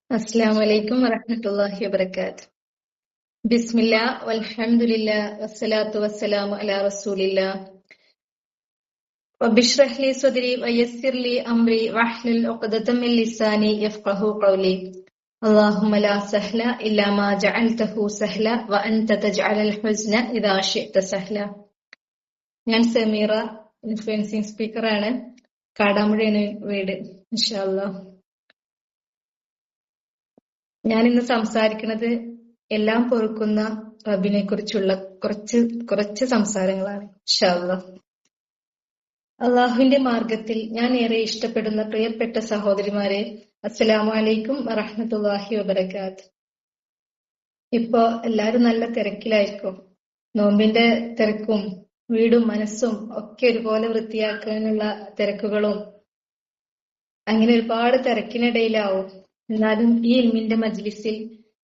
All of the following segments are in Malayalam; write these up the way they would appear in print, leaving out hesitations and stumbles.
അസ്സലാമു അലൈക്കും വറഹ്മത്തുള്ളാഹി വബറകാത്ത്. ബിസ്മില്ലാ വൽഹംദുലില്ലാ വസ്സലാത്തു വസ്സലാമു അലാ റസൂലില്ലാ. റബ്ബിശ്റഹ് ലി സ്വദ്രി വയസ്സിർ ലി അംരി വഹ്ലുൽ ഉഖ്ദതം മിൻ ലിസാനി യഫ്ഖഹു ഖൗലി. അല്ലാഹുമ്മ ലാ സഹ്ല ഇല്ലാ മാ ജഅൽതഹു സഹ്ല വ അൻത തജ്അലുൽ ഹുസ്ന ഇദാ ശിഅത സഹ്ല. ഞാൻ സമീറ, ഇൻഫ്ലുവൻസിംഗ് സ്പീക്കറാണ്. കാടാമ്പുഴയാണ് വീട്. ഇൻഷാ അല്ലാഹ്. ഞാൻ ഇന്ന് സംസാരിക്കുന്നത് എല്ലാം പൊറുക്കുന്ന റബ്ബിനെ കുറിച്ചുള്ള കുറച്ച് സംസാരങ്ങളാണ്. ഇൻഷാ അല്ലാഹ്. അള്ളാഹുവിന്റെ മാർഗത്തിൽ ഞാൻ ഏറെ ഇഷ്ടപ്പെടുന്ന പ്രിയപ്പെട്ട സഹോദരിമാരെ, അസ്സലാമു അലൈക്കും വറഹ്മത്തുള്ളാഹി വബറകാത്ത്. ഇപ്പോ എല്ലാരും നല്ല തിരക്കിലായിരിക്കും. നോമ്പിന്റെ തിരക്കും വീടും മനസ്സും ഒക്കെ ഒരുപോലെ വൃത്തിയാക്കാനുള്ള തിരക്കുകളും അങ്ങനെ ഒരുപാട് തിരക്കിനിടയിലാവും. എന്നാലും ഈ ഇൽമിന്റെ മജ്ലിസിൽ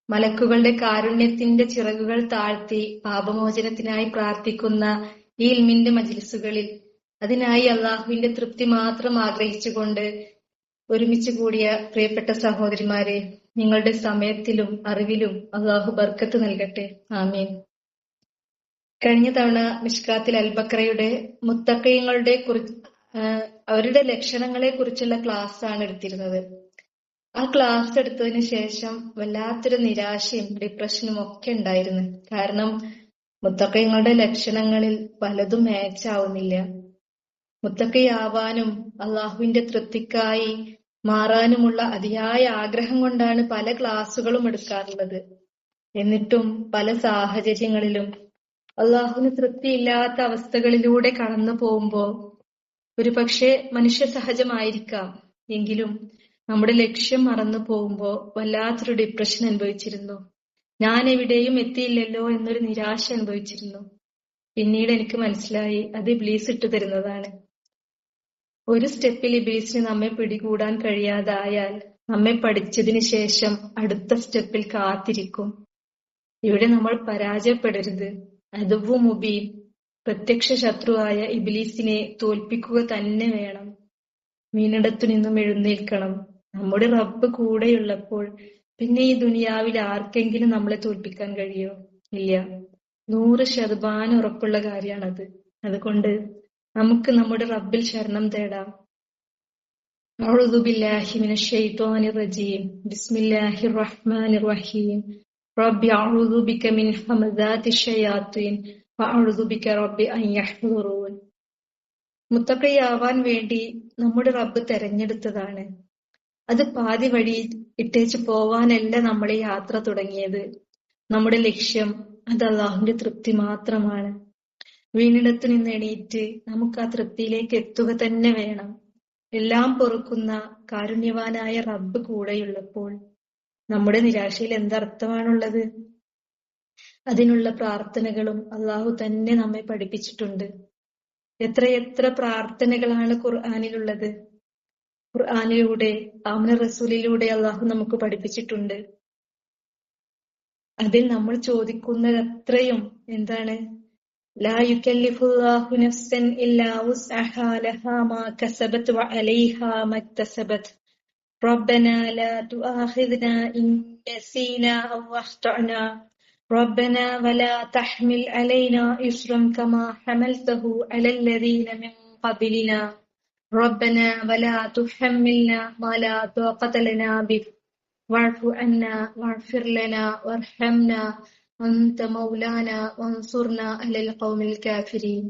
മലക്കുകളുടെ കാരുണ്യത്തിന്റെ ചിറകുകൾ താഴ്ത്തി പാപമോചനത്തിനായി പ്രാർത്ഥിക്കുന്ന ഈ ഇൽമിന്റെ മജ്ലിസുകളിൽ അതിനായി അള്ളാഹുവിന്റെ തൃപ്തി മാത്രം ആഗ്രഹിച്ചുകൊണ്ട് ഒരുമിച്ച് കൂടിയ പ്രിയപ്പെട്ട സഹോദരിമാരെ, നിങ്ങളുടെ സമയത്തിലും അറിവിലും അള്ളാഹു ബർക്കത്ത് നൽകട്ടെ. ആമീൻ. കഴിഞ്ഞ തവണ മിഷ്കാത്തിൽ അൽബക്രയുടെ മുത്തഖീങ്ങളുടെ അവരുടെ ലക്ഷണങ്ങളെ കുറിച്ചുള്ള ക്ലാസ് ആണ് എടുത്തിരുന്നത്. ആ ക്ലാസ് എടുത്തതിന് ശേഷം വല്ലാത്തൊരു നിരാശയും ഡിപ്രഷനും ഒക്കെ ഉണ്ടായിരുന്നു. കാരണം മുത്തഖീങ്ങളുടെ ലക്ഷണങ്ങളിൽ പലതും മാച്ച് ആവുന്നില്ല. മുത്തഖിയാവാനും അള്ളാഹുവിന്റെ തൃപ്തിക്കായി മാറാനുമുള്ള അതിയായ ആഗ്രഹം കൊണ്ടാണ് പല ക്ലാസുകളും എടുക്കാറുള്ളത്. എന്നിട്ടും പല സാഹചര്യങ്ങളിലും അള്ളാഹുവിന് തൃപ്തിയില്ലാത്ത അവസ്ഥകളിലൂടെ കടന്നു പോകുമ്പോ ഒരുപക്ഷെ മനുഷ്യ സഹജമായിരിക്കാം, എങ്കിലും നമ്മുടെ ലക്ഷ്യം മറന്നു പോകുമ്പോ വല്ലാത്തൊരു ഡിപ്രഷൻ അനുഭവിച്ചിരുന്നു. ഞാൻ എവിടെയും എത്തിയില്ലല്ലോ എന്നൊരു നിരാശ അനുഭവിച്ചിരുന്നു. പിന്നീട് എനിക്ക് മനസ്സിലായി അത് ഇബ്ലീസ് ഇട്ടു തരുന്നതാണ്. ഒരു സ്റ്റെപ്പിൽ ഇബ്ലീസിന് നമ്മെ പിടികൂടാൻ കഴിയാതായാൽ നമ്മെ പഠിച്ചതിന് ശേഷം അടുത്ത സ്റ്റെപ്പിൽ കാത്തിരിക്കും. ഇവിടെ നമ്മൾ പരാജയപ്പെടരുത്. അദുവ്വു മുബീൻ, പ്രത്യക്ഷ ശത്രുവായ ഇബ്ലീസിനെ തോൽപ്പിക്കുക തന്നെ വേണം. വീണിടത്തു നിന്നും എഴുന്നേൽക്കണം. നമ്മുടെ റബ്ബ് കൂടെയുള്ളപ്പോൾ പിന്നെ ഈ ദുനിയാവിൽ ആർക്കെങ്കിലും നമ്മളെ തോൽപ്പിക്കാൻ കഴിയോ? ഇല്ല. 100% ഉറപ്പുള്ള കാര്യമാണത്. അതുകൊണ്ട് നമുക്ക് നമ്മുടെ റബ്ബിൽ ശരണം തേടാം. അഊദു ബില്ലാഹി മിനശ് ശൈത്വാനിർ റജീം. ബിസ്മില്ലാഹിർ റഹ്മാനിർ റഹീം. റബ്ബി അഊദു ബിക മിൻ ഹമസാത്തിശ് ശയാത്തീൻ വഅഊദു ബിക റബ്ബി അൻ യഹ്ദുറൂൻ. മുത്തഖിയാവാൻ വേണ്ടി നമ്മുടെ റബ്ബ് തെരഞ്ഞെടുത്തതാണ്. അത് പാതി വഴി ഇട്ടേച്ച് പോവാനല്ല നമ്മളെ യാത്ര തുടങ്ങിയത്. നമ്മുടെ ലക്ഷ്യം അത് അള്ളാഹുവിന്റെ തൃപ്തി മാത്രമാണ്. വീണിടത്തു നിന്ന് എണീറ്റ് നമുക്ക് ആ തൃപ്തിയിലേക്ക് എത്തുക തന്നെ വേണം. എല്ലാം പൊറുക്കുന്ന കാരുണ്യവാനായ റബ്ബ് കൂടെയുള്ളപ്പോൾ നമ്മുടെ നിരാശയിൽ എന്തർത്ഥമാണുള്ളത്? അതിനുള്ള പ്രാർത്ഥനകളും അള്ളാഹു തന്നെ നമ്മെ പഠിപ്പിച്ചിട്ടുണ്ട്. എത്രയെത്ര പ്രാർത്ഥനകളാണ് ഖുർആനിലുള്ളത്. ഖുർആനിലൂടെ ആമന റസൂലിലൂടെ അള്ളാഹു നമുക്ക് പഠിപ്പിച്ചിട്ടുണ്ട്. അതിൽ നമ്മൾ ചോദിക്കുന്നത് അത്രയും എന്താണ്? ലാ യുകല്ലിഫുല്ലാഹു നഫ്സൻ ഇല്ലാ വുസ്അഹാ ലഹാ മാ കസബത് വഅലൈഹാ മക്തസബത് റബ്ബനാ ലാ തുആഖിദ്നാ ഇൻ നസീനാ ഔ അഖ്തഅനാ റബ്ബനാ വലാ തഹ്മിൽ അലൈനാ ഇസ്റൻ കമാ ഹമൽതഹു അലല്ലദീന മിൻ ഖബ്ലിനാ റബ്ബനാ വലാ തുഹമ്മിൽനാ മാ ലാ ത്വാഖത ലനാ ബിഹി വഅഫു അന്നാ വഗ്ഫിർ ലനാ വർഹംനാ അൻത മൗലാനാ വൻസുർനാ അലൽ ഖൗമിൽ കാഫിരീൻ.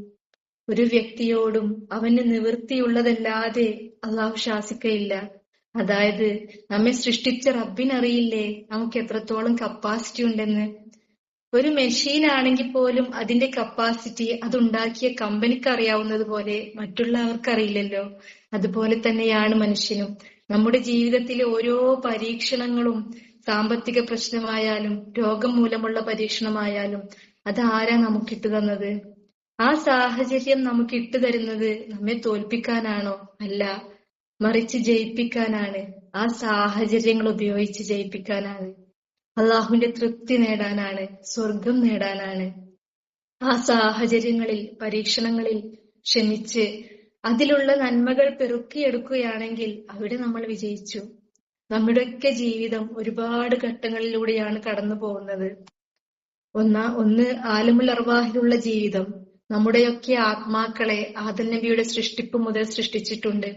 ഒരു വ്യക്തിയോടും അവന് നിവൃത്തിയുള്ളതല്ലാതെ അള്ളാഹു ശാസിക്കയില്ല. അതായത് നമ്മെ സൃഷ്ടിച്ച റബ്ബിനറിയില്ലേ നമുക്ക് എത്രത്തോളം കപ്പാസിറ്റി ഉണ്ടെന്ന്. ഒരു മെഷീൻ ആണെങ്കിൽ പോലും അതിന്റെ കപ്പാസിറ്റി അതുണ്ടാക്കിയ കമ്പനിക്ക് അറിയാവുന്നത് പോലെ മറ്റുള്ളവർക്ക് അറിയില്ലല്ലോ. അതുപോലെ തന്നെയാണ് മനുഷ്യനും. നമ്മുടെ ജീവിതത്തിലെ ഓരോ പരീക്ഷണങ്ങളും, സാമ്പത്തിക പ്രശ്നമായാലും രോഗം മൂലമുള്ള പരീക്ഷണമായാലും അതാരാ നമുക്കിട്ടു തന്നത്? ആ സാഹചര്യം നമുക്ക് ഇട്ടു തരുന്നത് നമ്മെ തോൽപ്പിക്കാനാണോ? അല്ല, മറിച്ച് ജയിപ്പിക്കാനാണ്. ആ സാഹചര്യങ്ങൾ ഉപയോഗിച്ച് ജയിപ്പിക്കാനാണ്. അള്ളാഹുവിന്റെ തൃപ്തി നേടാനാണ്, സ്വർഗം നേടാനാണ്. ആ സാഹചര്യങ്ങളിൽ, പരീക്ഷണങ്ങളിൽ ക്ഷമിച്ച് അതിലുള്ള നന്മകൾ പെറുക്കിയെടുക്കുകയാണെങ്കിൽ അവിടെ നമ്മൾ വിജയിച്ചു. നമ്മുടെയൊക്കെ ജീവിതം ഒരുപാട് ഘട്ടങ്ങളിലൂടെയാണ് കടന്നു പോകുന്നത്. ഒന്ന് ആലമുൽ അർവാഹിലുള്ള ജീവിതം. നമ്മുടെയൊക്കെ ആത്മാക്കളെ ആദം നബിയുടെ സൃഷ്ടിപ്പ് മുതൽ സൃഷ്ടിച്ചിട്ടുണ്ട്.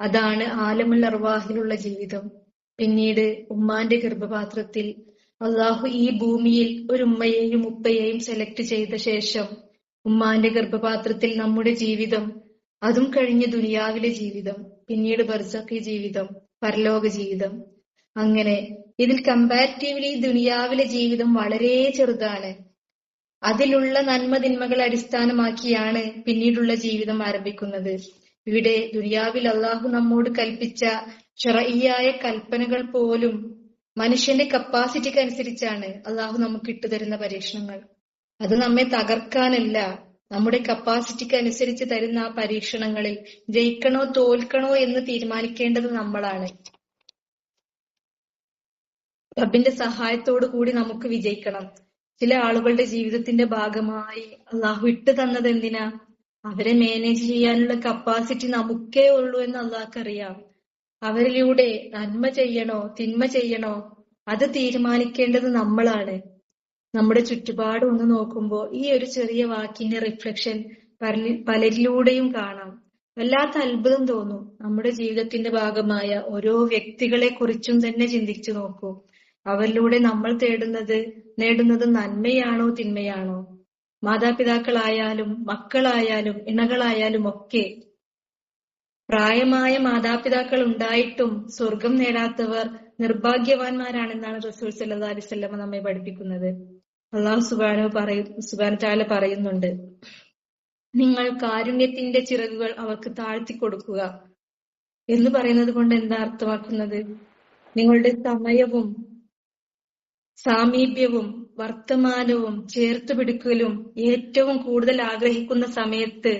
അതാണ് ആലമുൽ അർവാഹിലുള്ള ജീവിതം. പിന്നീട് ഉമ്മാന്റെ ഗർഭപാത്രത്തിൽ അള്ളാഹു ഈ ഭൂമിയിൽ ഒരു ഉമ്മയെയും ഉപ്പയെയും സെലക്ട് ചെയ്ത ശേഷം ഉമ്മാന്റെ ഗർഭപാത്രത്തിൽ നമ്മുടെ ജീവിതം, അതും കഴിഞ്ഞ് ദുനിയാവിലെ ജീവിതം, പിന്നീട് ബർസഖി ജീവിതം, പരലോക ജീവിതം. അങ്ങനെ ഇതിൽ കമ്പാരിറ്റീവ്ലി ദുനിയാവിലെ ജീവിതം വളരെ ചെറുതാണ്. അതിലുള്ള നന്മതിന്മകളെ അടിസ്ഥാനമാക്കിയാണ് പിന്നീടുള്ള ജീവിതം ആരംഭിക്കുന്നത്. ഇവിടെ ദുനിയാവിൽ അള്ളാഹു നമ്മോട് കൽപ്പിച്ച ശർഈയായ കൽപ്പനകൾ പോലും മനുഷ്യന്റെ കപ്പാസിറ്റിക്ക് അനുസരിച്ചാണ് അള്ളാഹു നമുക്ക് ഇട്ടുതരുന്ന പരീക്ഷണങ്ങൾ. അത് നമ്മെ തകർക്കാനല്ല, നമ്മുടെ കപ്പാസിറ്റിക്ക് അനുസരിച്ച് തരുന്ന ആ പരീക്ഷണങ്ങളിൽ ജയിക്കണോ തോൽക്കണോ എന്ന് തീരുമാനിക്കേണ്ടത് നമ്മളാണ്. റബ്ബിന്റെ സഹായത്തോടു കൂടി നമുക്ക് വിജയിക്കണം. ചില ആളുകളുടെ ജീവിതത്തിന്റെ ഭാഗമായി അള്ളാഹു ഇട്ട് തന്നത് എന്തിനാ? അവരെ മാനേജ് ചെയ്യാനുള്ള കപ്പാസിറ്റി നമുക്കേ ഉള്ളൂ എന്ന് അള്ളാഹ്ക്കറിയാം. അവരിലൂടെ നന്മ ചെയ്യണോ തിന്മ ചെയ്യണോ അത് തീരുമാനിക്കേണ്ടത് നമ്മളാണ്. നമ്മുടെ ചുറ്റുപാടും ഒന്ന് നോക്കുമ്പോൾ ഈ ഒരു ചെറിയ വാക്കിന്റെ റിഫ്ലക്ഷൻ പലരിലൂടെയും കാണാം. വല്ലാത്ത അത്ഭുതം തോന്നും. നമ്മുടെ ജീവിതത്തിന്റെ ഭാഗമായ ഓരോ വ്യക്തികളെ കുറിച്ചും തന്നെ ചിന്തിച്ചു നോക്കൂ. അവരിലൂടെ നമ്മൾ നേടുന്നത് നന്മയാണോ തിന്മയാണോ? മാതാപിതാക്കളായാലും മക്കളായാലും ഇണകളായാലും ഒക്കെ. പ്രായമായ മാതാപിതാക്കൾ ഉണ്ടായിട്ടും സ്വർഗം നേടാത്തവർ നിർഭാഗ്യവാന്മാരാണെന്നാണ് റസൂൽ സല്ലല്ലാഹു അലൈഹി വസല്ലം നമ്മെ പഠിപ്പിക്കുന്നത്. അല്ലാഹു സുബ്ഹാനഹു തആല പറയുന്നുണ്ട്, നിങ്ങൾ കാരുണ്യത്തിന്റെ ചിറകുകൾ അവർക്ക് താഴ്ത്തി കൊടുക്കുക എന്ന് പറയുന്നത് കൊണ്ട് എന്താ അർത്ഥമാക്കുന്നത്? നിങ്ങളുടെ സമയവും സാമീപ്യവും വർത്തമാനവും ചേർത്ത് പിടിക്കലും ഏറ്റവും കൂടുതൽ ആഗ്രഹിക്കുന്ന സമയത്ത്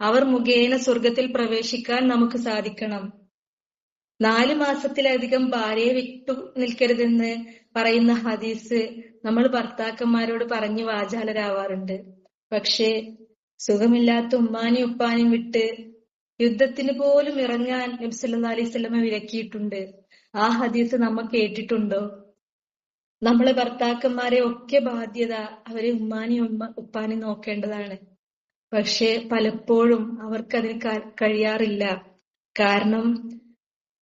അവർ മുഖേന സ്വർഗത്തിൽ പ്രവേശിക്കാൻ നമുക്ക് സാധിക്കണം. 4 മാസത്തിലധികം ഭാര്യയെ വിട്ടു നിൽക്കരുതെന്ന് പറയുന്ന ഹദീസ് നമ്മൾ ഭർത്താക്കന്മാരോട് പറഞ്ഞ് വാചാലരാവാറുണ്ട്. പക്ഷേ സുഖമില്ലാത്ത ഉമ്മാനെയും ഉപ്പാനെയും വിട്ട് യുദ്ധത്തിന് പോലും ഇറങ്ങാൻ നബി സല്ലല്ലാഹു അലൈഹി വസല്ലം വിലക്കിയിട്ടുണ്ട്. ആ ഹദീസ് നമ്മൾ കേട്ടിട്ടുണ്ടോ? നമ്മളെ ഭർത്താക്കന്മാരെ ഒക്കെ ബാധ്യത അവരെ ഉമ്മാനെയും ഉപ്പാനെയും നോക്കേണ്ടതാണ്. പക്ഷെ പലപ്പോഴും അവർക്കതിന് കഴിയാറില്ല. കാരണം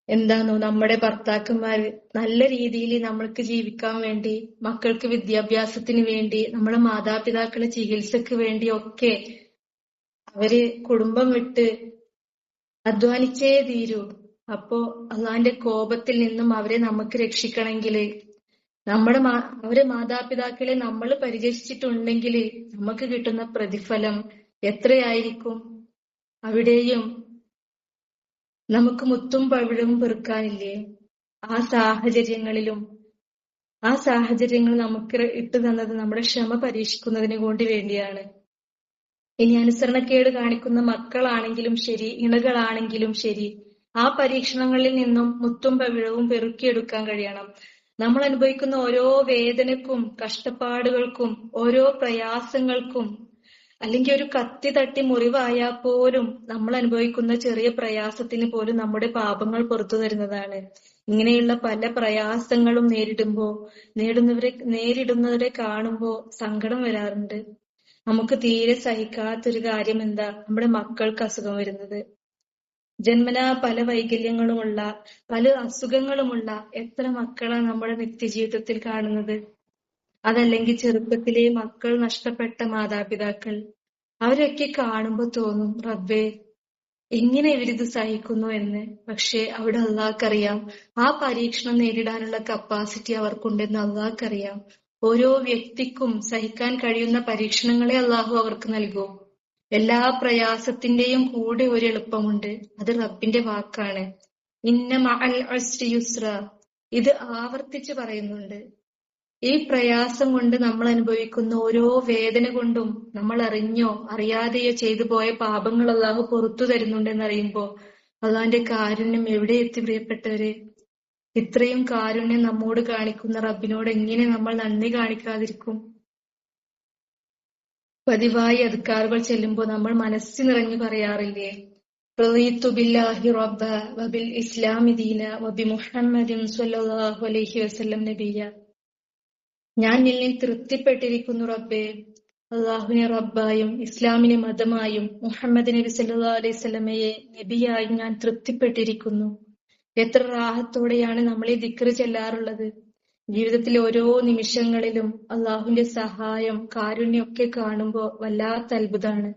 എന്താണോ, നമ്മുടെ ഭർത്താക്കന്മാർ നല്ല രീതിയിൽ നമ്മൾക്ക് ജീവിക്കാൻ വേണ്ടി, മക്കൾക്ക് വിദ്യാഭ്യാസത്തിന് വേണ്ടി, നമ്മുടെ മാതാപിതാക്കളെ ചികിത്സക്ക് വേണ്ടി ഒക്കെ അവര് കുടുംബം വിട്ട് അധ്വാനിച്ചേ തീരൂ. അപ്പോ അള്ളാന്റെ കോപത്തിൽ നിന്നും അവരെ നമുക്ക് രക്ഷിക്കണമെങ്കിൽ അവരെ മാതാപിതാക്കളെ നമ്മൾ പരിചരിച്ചിട്ടുണ്ടെങ്കിൽ നമുക്ക് കിട്ടുന്ന പ്രതിഫലം എത്രയായിരിക്കും? അവിടെയും നമുക്ക് മുത്തും പവിഴവും പെറുക്കാനില്ലേ? ആ സാഹചര്യങ്ങൾ നമുക്ക് ഇട്ടു തന്നത് നമ്മുടെ ക്ഷമ പരീക്ഷിക്കുന്നതിന് വേണ്ടിയാണ്. ഇനി അനുസരണക്കേട് കാണിക്കുന്ന മക്കളാണെങ്കിലും ശരി, ഇണകളാണെങ്കിലും ശരി, ആ പരീക്ഷണങ്ങളിൽ നിന്നും മുത്തും പവിഴവും പെറുക്കിയെടുക്കാൻ കഴിയണം. നമ്മൾ അനുഭവിക്കുന്ന ഓരോ വേദനക്കും കഷ്ടപ്പാടുകൾക്കും ഓരോ പ്രയാസങ്ങൾക്കും, അല്ലെങ്കിൽ ഒരു കത്തി തട്ടി മുറിവായാൽ പോലും നമ്മൾ അനുഭവിക്കുന്ന ചെറിയ പ്രയാസത്തിന് പോലും നമ്മുടെ പാപങ്ങൾ പുറത്തു തരുന്നതാണ്. ഇങ്ങനെയുള്ള പല പ്രയാസങ്ങളും നേരിടുന്നവരെ കാണുമ്പോൾ സങ്കടം വരാറുണ്ട്. നമുക്ക് തീരെ സഹിക്കാത്തൊരു കാര്യം എന്താ? നമ്മുടെ മക്കൾക്ക് അസുഖം വരുന്നത്. ജന്മനാ പല വൈകല്യങ്ങളുമുള്ള, പല അസുഖങ്ങളുമുള്ള എത്ര മക്കളാണ് നമ്മുടെ നിത്യജീവിതത്തിൽ കാണുന്നത്? അതല്ലെങ്കിൽ ചെറുപ്പത്തിലെ മക്കൾ നഷ്ടപ്പെട്ട മാതാപിതാക്കൾ, അവരൊക്കെ കാണുമ്പോൾ തോന്നും, റബ്ബേ എങ്ങനെ ഇവരിത് സഹിക്കുന്നു എന്ന്. പക്ഷെ അവിടെ അള്ളാഹ്ക്കറിയാം ആ പരീക്ഷണം നേരിടാനുള്ള കപ്പാസിറ്റി അവർക്കുണ്ടെന്ന് അള്ളാഹ്ക്കറിയാം. ഓരോ വ്യക്തിക്കും സഹിക്കാൻ കഴിയുന്ന പരീക്ഷണങ്ങളെ അള്ളാഹു അവർക്ക് നൽകും. എല്ലാ പ്രയാസത്തിന്റെയും കൂടെ ഒരു എളുപ്പമുണ്ട്. അത് റബ്ബിന്റെ വാക്കാണ്. ഇന്ന മഅൽ ഉസ്രി യുസ്ര. ഇത് ആവർത്തിച്ച് പറയുന്നുണ്ട്. ഈ പ്രയാസം കൊണ്ട് നമ്മൾ അനുഭവിക്കുന്ന ഓരോ വേദന കൊണ്ടും നമ്മൾ അറിഞ്ഞോ അറിയാതെയോ ചെയ്തു പോയ പാപങ്ങൾ അള്ളാഹു പുറത്തു തരുന്നുണ്ടെന്നറിയുമ്പോ അള്ളാഹിന്റെ കാരുണ്യം എവിടെ എത്തി? പ്രിയപ്പെട്ടവരെ, ഇത്രയും കാരുണ്യം നമ്മോട് കാണിക്കുന്ന റബ്ബിനോട് എങ്ങനെ നമ്മൾ നന്ദി കാണിക്കാതിരിക്കും? പതിവായി അദ്കാറുകൾ ചെല്ലുമ്പോൾ നമ്മൾ മനസ്സ് നിറഞ്ഞു പറയാറില്ലേ, റളീതു ബില്ലാഹി റബ്ബ വബിൽ ഇസ്ലാമി ദീന വബിമുഹമ്മദിൻ സ്വല്ലല്ലാഹു അലൈഹി വസല്ലം നബിയ. ഞാൻ നിന്നിൽ തൃപ്തിപ്പെട്ടിരിക്കുന്നു റബ്ബേ, അള്ളാഹുവിനെ റബ്ബായും ഇസ്ലാമിനെ മതമായും മുഹമ്മദ് നബി സല്ലല്ലാഹു അലൈഹി വസല്ലമയെ നബിയായും ഞാൻ തൃപ്തിപ്പെട്ടിരിക്കുന്നു. എത്ര റാഹത്തോടെയാണ് നമ്മൾ ഈ ദിക്ർ ചെല്ലാറുള്ളത്. ജീവിതത്തിലെ ഓരോ നിമിഷങ്ങളിലും അള്ളാഹുവിന്റെ സഹായം കാരുണ്യമൊക്കെ കാണുമ്പോൾ വല്ലാത്ത അത്ഭുതമാണ്.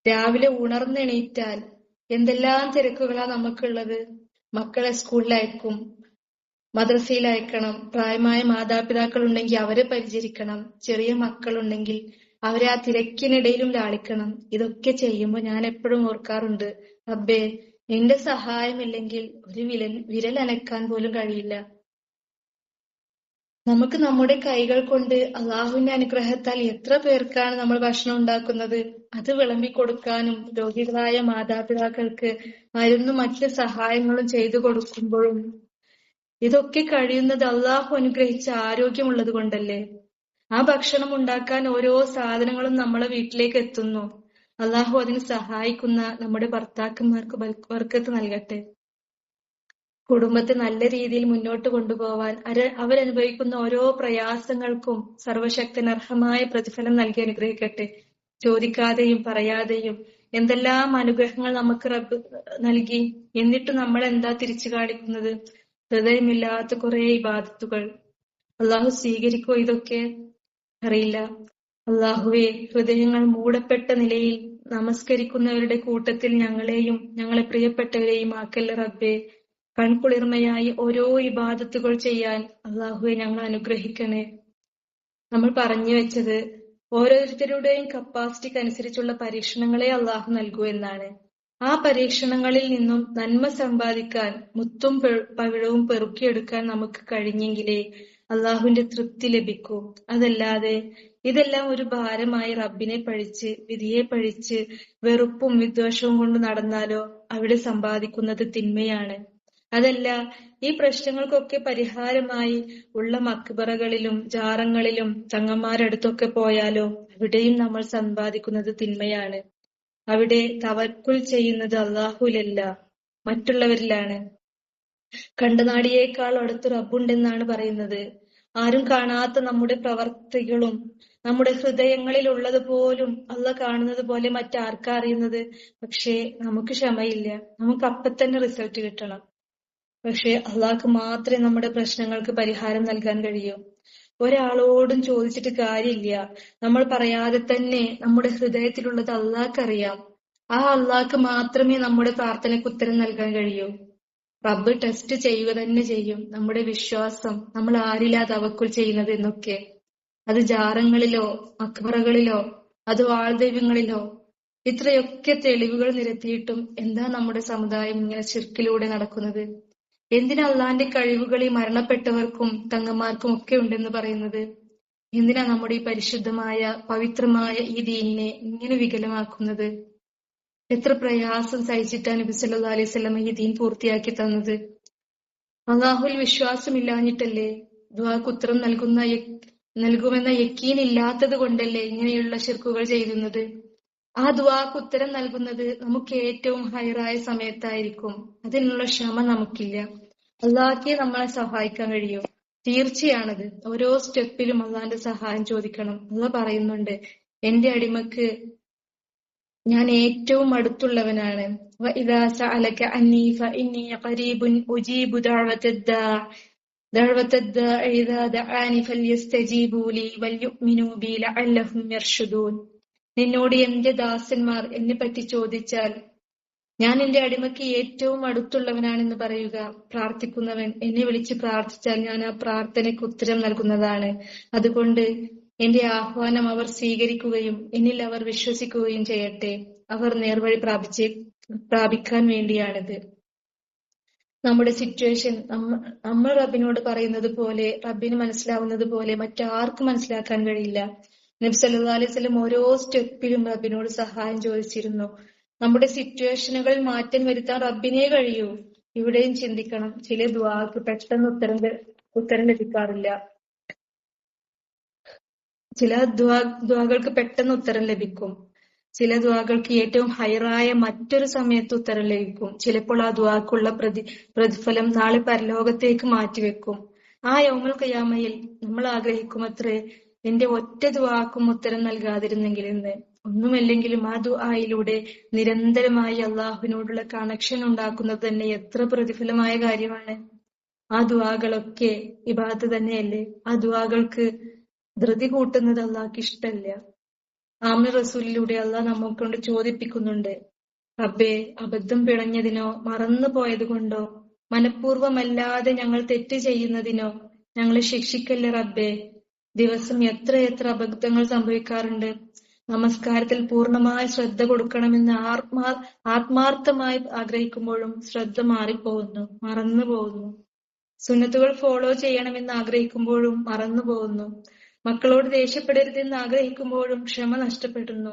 രാവിലെ ഉണർന്നെണീറ്റാൽ എന്തെല്ലാം തിരക്കുകളാ നമുക്കുള്ളത്. മക്കളെ സ്കൂളിലയക്കും, മദ്രസയിൽ അയക്കണം, പ്രായമായ മാതാപിതാക്കൾ ഉണ്ടെങ്കിൽ അവരെ പരിചരിക്കണം, ചെറിയ മക്കളുണ്ടെങ്കിൽ അവരെ ആ തിരക്കിനിടയിലും ലാളിക്കണം. ഇതൊക്കെ ചെയ്യുമ്പോൾ ഞാൻ എപ്പോഴും ഓർക്കാറുണ്ട്, റബ്ബേ നിന്റെ സഹായമില്ലെങ്കിൽ ഒരു വിരൽ അനക്കാൻ പോലും കഴിയില്ല. നമുക്ക് നമ്മുടെ കൈകൾ കൊണ്ട് അള്ളാഹുവിന്റെ അനുഗ്രഹത്താൽ എത്ര പേർക്കാണ് നമ്മൾ ഭക്ഷണം ഉണ്ടാക്കുന്നത്. അത് വിളമ്പിക്കൊടുക്കാനും രോഗികളായ മാതാപിതാക്കൾക്ക് മരുന്നും മറ്റു സഹായങ്ങളും ചെയ്തു കൊടുക്കുമ്പോഴും ഇതൊക്കെ കഴിയുന്നത് അള്ളാഹു അനുഗ്രഹിച്ച ആരോഗ്യമുള്ളത് കൊണ്ടല്ലേ. ആ ഭക്ഷണം ഉണ്ടാക്കാൻ ഓരോ സാധനങ്ങളും നമ്മളെ വീട്ടിലേക്ക് എത്തുന്നു. അള്ളാഹു അതിന് സഹായിക്കുന്ന നമ്മുടെ ഭർത്താക്കന്മാർക്ക് ബർക്കത്ത് നൽകട്ടെ. കുടുംബത്തെ നല്ല രീതിയിൽ മുന്നോട്ട് കൊണ്ടുപോവാൻ അവരനുഭവിക്കുന്ന ഓരോ പ്രയാസങ്ങൾക്കും സർവശക്തനർഹമായ പ്രതിഫലം നൽകി അനുഗ്രഹിക്കട്ടെ. ചോദിക്കാതെയും പറയാതെയും എന്തെല്ലാം അനുഗ്രഹങ്ങൾ നമുക്ക് റബ്ബ് നൽകി. എന്നിട്ട് നമ്മൾ എന്താ തിരിച്ചു കാണിക്കുന്നത്? ഹൃദയമില്ലാത്ത കുറെ ഇബാദത്തുകൾ. അള്ളാഹു സ്വീകരിക്കോ ഇതൊക്കെ? അറിയില്ല. അള്ളാഹുവെ, ഹൃദയങ്ങൾ മൂടപ്പെട്ട നിലയിൽ നമസ്കരിക്കുന്നവരുടെ കൂട്ടത്തിൽ ഞങ്ങളെയും ഞങ്ങളെ പ്രിയപ്പെട്ടവരെയും ആക്കല്ല റബ്ബേ. കൺകുളിർമയായി ഓരോ ഇബാദത്തുകൾ ചെയ്യാൻ അള്ളാഹുവെ ഞങ്ങൾ അനുഗ്രഹിക്കണേ. നമ്മൾ പറഞ്ഞു വെച്ചത് ഓരോരുത്തരുടെയും കപ്പാസിറ്റിക്ക് അനുസരിച്ചുള്ള പരീക്ഷണങ്ങളെ അള്ളാഹു നൽകൂ എന്നാണ്. ആ പരീക്ഷണങ്ങളിൽ നിന്നും നന്മ സമ്പാദിക്കാൻ, മുത്തും പവിഴവും പെറുക്കിയെടുക്കാൻ നമുക്ക് കഴിഞ്ഞെങ്കിലേ അള്ളാഹുവിന്റെ തൃപ്തി ലഭിക്കൂ. അതല്ലാതെ ഇതെല്ലാം ഒരു ഭാരമായി റബ്ബിനെ പഴിച്ച് വിധിയെ പഴിച്ച് വെറുപ്പും വിദ്വേഷവും കൊണ്ട് നടന്നാലോ അവിടെ സമ്പാദിക്കുന്നത് തിന്മയാണ്. അതല്ല, ഈ പ്രശ്നങ്ങൾക്കൊക്കെ പരിഹാരമായി ഉള്ള മക്ബറകളിലും ജാറങ്ങളിലും തങ്ങന്മാരടുത്തൊക്കെ പോയാലോ അവിടെയും നമ്മൾ സമ്പാദിക്കുന്നത് തിന്മയാണ്. അവിടെ തവക്കുൽ ചെയ്യുന്നത് അള്ളാഹുലല്ല, മറ്റുള്ളവരിലാണ്. കണ്ടനാടിയേക്കാൾ അടുത്ത് റബ്ബുണ്ടെന്നാണ് പറയുന്നത്. ആരും കാണാത്ത നമ്മുടെ പ്രവർത്തികളും നമ്മുടെ ഹൃദയങ്ങളിൽ ഉള്ളത് പോലും അള്ളാഹ് കാണുന്നത് പോലെ മറ്റാർക്കാ അറിയുന്നത്? പക്ഷേ നമുക്ക് ക്ഷമയില്ല, നമുക്ക് അപ്പൊ തന്നെ റിസൾട്ട് കിട്ടണം. പക്ഷെ അള്ളാഹ്ക്ക് മാത്രമേ നമ്മുടെ പ്രശ്നങ്ങൾക്ക് പരിഹാരം നൽകാൻ കഴിയൂ. ഒരാളോടും ചോദിച്ചിട്ട് കാര്യമില്ല. നമ്മൾ പറയാതെ തന്നെ നമ്മുടെ ഹൃദയത്തിലുള്ളത് അള്ളാഹ്ക്കറിയാം. ആ അള്ളാഹ്ക്ക് മാത്രമേ നമ്മുടെ പ്രാർത്ഥനയ്ക്ക് ഉത്തരം നൽകാൻ കഴിയൂ. റബ്ബ് ടെസ്റ്റ് ചെയ്യുക തന്നെ ചെയ്യും നമ്മുടെ വിശ്വാസം, നമ്മൾ ആരിലാ തവക്കുൽ ചെയ്യുന്നത് എന്നൊക്കെ. അത് ജാറങ്ങളിലോ മക്ബറകളിലോ അത് വാൾദൈവങ്ങളിലോ. ഇത്രയൊക്കെ തെളിവുകൾ നിരത്തിയിട്ടും എന്താ നമ്മുടെ സമുദായം ഇങ്ങനെ ശിർക്കിലൂടെ നടക്കുന്നത്? എന്തിനാ അള്ളാന്റെ കഴിവുകൾ ഈ മരണപ്പെട്ടവർക്കും തങ്ങന്മാർക്കും ഒക്കെ ഉണ്ടെന്ന് പറയുന്നത്? എന്തിനാ നമ്മുടെ ഈ പരിശുദ്ധമായ പവിത്രമായ ഈ ദീനിനെ ഇങ്ങനെ വികലമാക്കുന്നത്? എത്ര പ്രയാസം സഹിച്ചിട്ടാണ് നബി സല്ലല്ലാഹു അലൈഹി വസല്ലം ഈ ദീൻ പൂർത്തിയാക്കി തന്നത്. അള്ളാഹുൽ വിശ്വാസമില്ലാഞ്ഞിട്ടല്ലേ? ദുആക്ക് ഉത്തരം നൽകുമെന്ന യക്കീൻ ഇല്ലാത്തത് കൊണ്ടല്ലേ ഇങ്ങനെയുള്ള ശിർക്കുകൾ ചെയ്യുന്നത്? ആ ദുആക്ക് ഉത്തരം നൽകുന്നത് നമുക്ക് ഏറ്റവും ഹൈറായ സമയത്തായിരിക്കും. അതിനുള്ള ക്ഷമ നമുക്കില്ല. അള്ളാഹ്ക്കേ നമ്മളെ സഹായിക്കാൻ കഴിയൂ. തീർച്ചയാണത്. ഓരോ സ്റ്റെപ്പിലും അള്ളാന്റെ സഹായം ചോദിക്കണം. അള്ളാഹ് പറയുന്നുണ്ട്, എന്റെ അടിമക്ക് ഞാൻ ഏറ്റവും അടുത്തുള്ളവനാണ്. വഇദാ സഅലക അന്നീ ഫഇന്നീ ഖരീബുൻ ഉജീബു ദഅവതദ്ദാഇ ഇദാ ദഅാനി ഫൽയസ്തജീബൂ ലീ വൽയുഅ്മിനൂ ബി ലഅല്ലഹും യർഷുദൂൻ. നിന്നോട് എന്റെ ദാസന്മാർ എന്നെ പറ്റി ചോദിച്ചാൽ ഞാൻ എന്റെ അടിമയ്ക്ക് ഏറ്റവും അടുത്തുള്ളവനാണെന്ന് പറയുക. പ്രാർത്ഥിക്കുന്നവൻ എന്നെ വിളിച്ച് പ്രാർത്ഥിച്ചാൽ ഞാൻ ആ പ്രാർത്ഥനയ്ക്ക് ഉത്തരം നൽകുന്നതാണ്. അതുകൊണ്ട് എന്റെ ആഹ്വാനം അവർ സ്വീകരിക്കുകയും എന്നിൽ അവർ വിശ്വസിക്കുകയും ചെയ്യട്ടെ. അവർ നേർവഴി പ്രാപിക്കാൻ വേണ്ടിയാണിത്. നമ്മുടെ സിറ്റുവേഷൻ നമ്മൾ റബ്ബിനോട് പറയുന്നത് പോലെ, റബ്ബിന് മനസ്സിലാവുന്നത് പോലെ മറ്റാർക്കും മനസ്സിലാക്കാൻ കഴിയില്ല. നബി സല്ലല്ലാഹു അലൈഹി വസല്ലം ഓരോ സ്റ്റെപ്പിലും റബ്ബിനോട് സഹായം ചോദിച്ചിരുന്നു. നമ്മുടെ സിറ്റുവേഷനുകളിൽ മാറ്റം വരുത്താൻ റബ്ബിനേ കഴിയൂ. ഇവിടെയും ചിന്തിക്കണം, ചില ദുആക്ക് പെട്ടെന്ന് ഉത്തരം ലഭിക്കാറില്ല. ചില ദുആകൾക്ക് പെട്ടെന്ന് ഉത്തരം ലഭിക്കും. ചില ദുആകൾക്ക് ഏറ്റവും ഹൈറായ മറ്റൊരു സമയത്ത് ഉത്തരം ലഭിക്കും. ചിലപ്പോൾ ആ ദുആക്കുള്ള പ്രതിഫലം നാളെ പരലോകത്തേക്ക് മാറ്റിവെക്കും. ആ യൗമുൽ ഖിയാമയിൽ നമ്മൾ ആഗ്രഹിക്കുമത്രേ എന്റെ ഒറ്റ ദുആക്കും ഉത്തരം നൽകാതിരുന്നെങ്കിൽ എന്ന്. ഒന്നുമല്ലെങ്കിലും ആ ദുആയിലൂടെ നിരന്തരമായി അള്ളാഹുവിനോടുള്ള കണക്ഷൻ ഉണ്ടാക്കുന്നത് തന്നെ എത്ര പ്രതിഫലമായ കാര്യമാണ്. ആ ദുആകളൊക്കെ ഇബാദത്ത് തന്നെയല്ലേ. ആ ദുആകൾക്ക് ധൃതി കൂട്ടുന്നത് അള്ളാഹ്ക്ക് ഇഷ്ടല്ല. ആമിർ റസൂലിലൂടെ അള്ളാഹ് നമ്മെ കൊണ്ട് ചോദിപ്പിക്കുന്നുണ്ട്, റബ്ബേ, അബദ്ധം പിഴഞ്ഞതിനോ മറന്നു പോയത് കൊണ്ടോ മനഃപൂർവ്വമല്ലാതെ ഞങ്ങൾ തെറ്റ് ചെയ്യുന്നതിനോ ഞങ്ങളെ ശിക്ഷിക്കല്ലേ റബ്ബേ. ദിവസം എത്ര അബദ്ധങ്ങൾ സംഭവിക്കാറുണ്ട്. നമസ്കാരത്തിൽ പൂർണ്ണമായ ശ്രദ്ധ കൊടുക്കണമെന്ന് ആത്മാർത്ഥമായി ആഗ്രഹിക്കുമ്പോഴും ശ്രദ്ധ മാറിപ്പോകുന്നു, മറന്നു പോകുന്നു. സുന്നത്തുകൾ ഫോളോ ചെയ്യണമെന്ന് ആഗ്രഹിക്കുമ്പോഴും മറന്നു പോകുന്നു. മക്കളോട് ദേഷ്യപ്പെടരുതെന്ന് ആഗ്രഹിക്കുമ്പോഴും ക്ഷമ നഷ്ടപ്പെടുന്നു.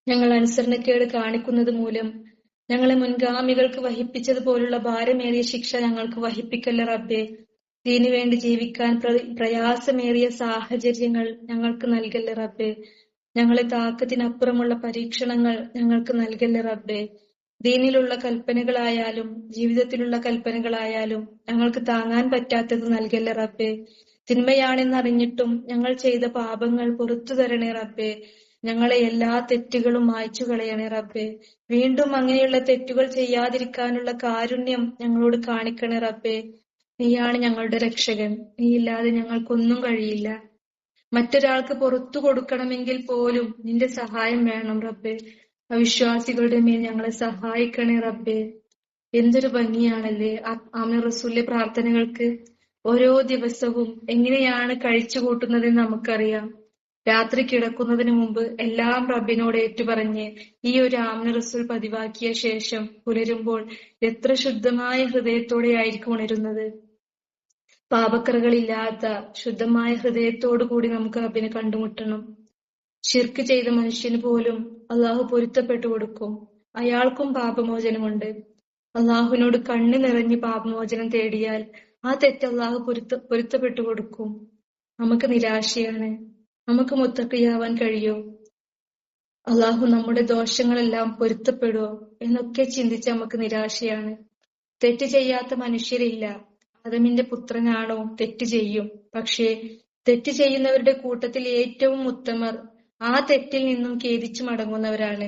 ഞങ്ങൾ അനുസരണക്കേട് കാണിക്കുന്നത് മൂലം ഞങ്ങളെ മുൻഗാമികൾക്ക് വഹിപ്പിച്ചതുപോലുള്ള ഭാരമേറിയ ശിക്ഷ ഞങ്ങൾക്ക് വഹിപ്പിക്കല്ല റബ്ബേ. ദീനു വേണ്ടി ജീവിക്കാൻ പ്രയാസമേറിയ സാഹചര്യങ്ങൾ ഞങ്ങൾക്ക് നൽകല്ല റബ്ബേ. ഞങ്ങളെ താക്കത്തിനപ്പുറമുള്ള പരീക്ഷണങ്ങൾ ഞങ്ങൾക്ക് നൽകല്ല റബ്ബേ. ദീനിലുള്ള കൽപ്പനകളായാലും ജീവിതത്തിലുള്ള കൽപ്പനകളായാലും ഞങ്ങൾക്ക് താങ്ങാൻ പറ്റാത്തത് നൽകല്ല റബ്ബേ. തിന്മയാണെന്നറിഞ്ഞിട്ടും ഞങ്ങൾ ചെയ്ത പാപങ്ങൾ പുറത്തു തരണേ റബ്ബേ. ഞങ്ങളെ എല്ലാ തെറ്റുകളും മായ്ച്ചു കളയണേ റബ്ബേ. വീണ്ടും അങ്ങനെയുള്ള തെറ്റുകൾ ചെയ്യാതിരിക്കാനുള്ള കാരുണ്യം ഞങ്ങളോട് കാണിക്കണേ റബ്ബേ. നീയാണ് ഞങ്ങളുടെ രക്ഷകൻ. നീയില്ലാതെ ഞങ്ങൾക്കൊന്നും കഴിയില്ല. മറ്റൊരാൾക്ക് പുറത്തു കൊടുക്കണമെങ്കിൽ പോലും നിന്റെ സഹായം വേണം റബ്ബേ. അവിശ്വാസികളുടെ മേൽ ഞങ്ങളെ സഹായിക്കണേ റബ്ബേ. എന്തൊരു ഭംഗിയാണല്ലേ ആമിർ റസൂലിന്റെ പ്രാർത്ഥനകൾക്ക്. ഓരോ ദിവസവും എങ്ങനെയാണ് കഴിച്ചു കൂട്ടുന്നതെന്ന് നമുക്കറിയാം. രാത്രി കിടക്കുന്നതിന് മുമ്പ് എല്ലാം റബ്ബിനോട് ഏറ്റുപറഞ്ഞ് ഈ ഒരു ആമിർ റസൂൽ പതിവാക്കിയ ശേഷം പുലരുമ്പോൾ എത്ര ശുദ്ധമായ ഹൃദയത്തോടെ ആയിരിക്കും ഉണരുന്നത്. പാപക്കറകളില്ലാത്ത ശുദ്ധമായ ഹൃദയത്തോടു കൂടി നമുക്ക് റബ്ബിനെ കണ്ടുമുട്ടണം. ശിർക്ക് ചെയ്ത മനുഷ്യന് പോലും അള്ളാഹു പൊരുത്തപ്പെട്ടു കൊടുക്കും. അയാൾക്കും പാപമോചനമുണ്ട്. അള്ളാഹുവിനോട് കണ്ണു നിറഞ്ഞ് പാപമോചനം തേടിയാൽ ആ തെറ്റ് അള്ളാഹു പൊരുത്തപ്പെട്ടു കൊടുക്കും. നമുക്ക് നിരാശയാണ്. നമുക്ക് മുത്തഖിയാവാൻ കഴിയോ? അള്ളാഹു നമ്മുടെ ദോഷങ്ങളെല്ലാം പൊരുത്തപ്പെടുവോ എന്നൊക്കെ ചിന്തിച്ച് നമുക്ക് നിരാശയാണ്. തെറ്റ് ചെയ്യാത്ത മനുഷ്യരില്ല. ആദമിന്റെ പുത്രനാണോ തെറ്റ് ചെയ്യും. പക്ഷേ തെറ്റ് ചെയ്യുന്നവരുടെ കൂട്ടത്തിൽ ഏറ്റവും ഉത്തമർ ആ തെറ്റിൽ നിന്നും ഖേദിച്ചു മടങ്ങുന്നവരാണ്.